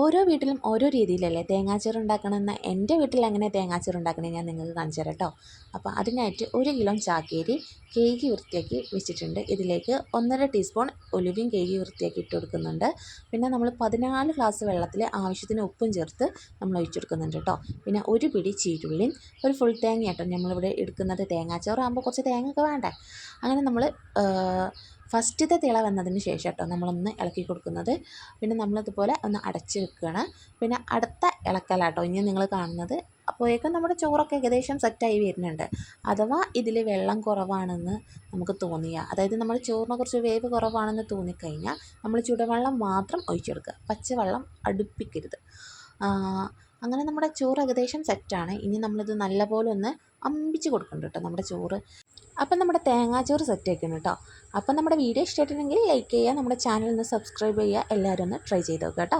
ഓരോ വീട്ടിലും ഓരോ രീതിയിലല്ലേ തേങ്ങാച്ചോറ് ഉണ്ടാക്കണമെന്ന്. എൻ്റെ വീട്ടിൽ എങ്ങനെ തേങ്ങാച്ചോറ് ഉണ്ടാക്കണേ ഞാൻ നിങ്ങൾക്ക് കാണിച്ചു തരാം കേട്ടോ. അപ്പോൾ അതിനായിട്ട് 1 കിലോ ചാക്കേരി കേകി വൃത്തിയാക്കി വെച്ചിട്ടുണ്ട്. ഇതിലേക്ക് 1.5 ടീസ്പൂൺ ഉലുവയും കേകി വൃത്തിയാക്കി ഇട്ട് കൊടുക്കുന്നുണ്ട്. പിന്നെ നമ്മൾ 14 ഗ്ലാസ് വെള്ളത്തിൽ ആവശ്യത്തിന് ഉപ്പും ചേർത്ത് നമ്മൾ ഒഴിച്ചു കൊടുക്കുന്നുണ്ട് കേട്ടോ. പിന്നെ ഒരു പിടി ചീരുള്ളിയും ഒരു ഫുൾ തേങ്ങ കേട്ടോ നമ്മളിവിടെ എടുക്കുന്നത്. തേങ്ങാച്ചോറാകുമ്പോൾ കുറച്ച് തേങ്ങ ഒക്കെ വേണ്ടേ. അങ്ങനെ നമ്മൾ ഫസ്റ്റത്തെ തിള വന്നതിന് ശേഷം കേട്ടോ നമ്മളൊന്ന് ഇളക്കി കൊടുക്കുന്നത്. പിന്നെ നമ്മളിതുപോലെ ഒന്ന് അടച്ച് വെക്കുകയാണ്. പിന്നെ അടുത്ത ഇളക്കലാട്ടോ ഇനി നിങ്ങൾ കാണുന്നത്. അപ്പോഴേക്കും നമ്മുടെ ചോറൊക്കെ ഏകദേശം സെറ്റായി വരുന്നുണ്ട്. അഥവാ ഇതിൽ വെള്ളം കുറവാണെന്ന് നമുക്ക് തോന്നിയാൽ, അതായത് നമ്മുടെ ചോറിന് കുറച്ച് വേവ് കുറവാണെന്ന് തോന്നിക്കഴിഞ്ഞാൽ നമ്മൾ ചുടുവെള്ളം മാത്രം ഒഴിച്ചെടുക്കുക. പച്ചവെള്ളം അടുപ്പിക്കരുത്. അങ്ങനെ നമ്മുടെ ചോറ് ഏകദേശം സെറ്റാണ്. ഇനി നമ്മളിത് നല്ലപോലെ ഒന്ന് അമ്പിച്ച് കൊടുക്കുന്നുണ്ട് കേട്ടോ നമ്മുടെ ചോറ്. അപ്പം നമ്മുടെ തേങ്ങാച്ചോറ് സെറ്റ് ആക്കണം കേട്ടോ. അപ്പം നമ്മുടെ വീഡിയോ ഇഷ്ടമായിട്ടുണ്ടെങ്കിൽ ലൈക്ക് ചെയ്യുക, നമ്മുടെ ചാനൽ ഒന്ന് സബ്സ്ക്രൈബ് ചെയ്യുക. എല്ലാവരും ഒന്ന് ട്രൈ ചെയ്ത് നോക്കുക കേട്ടോ.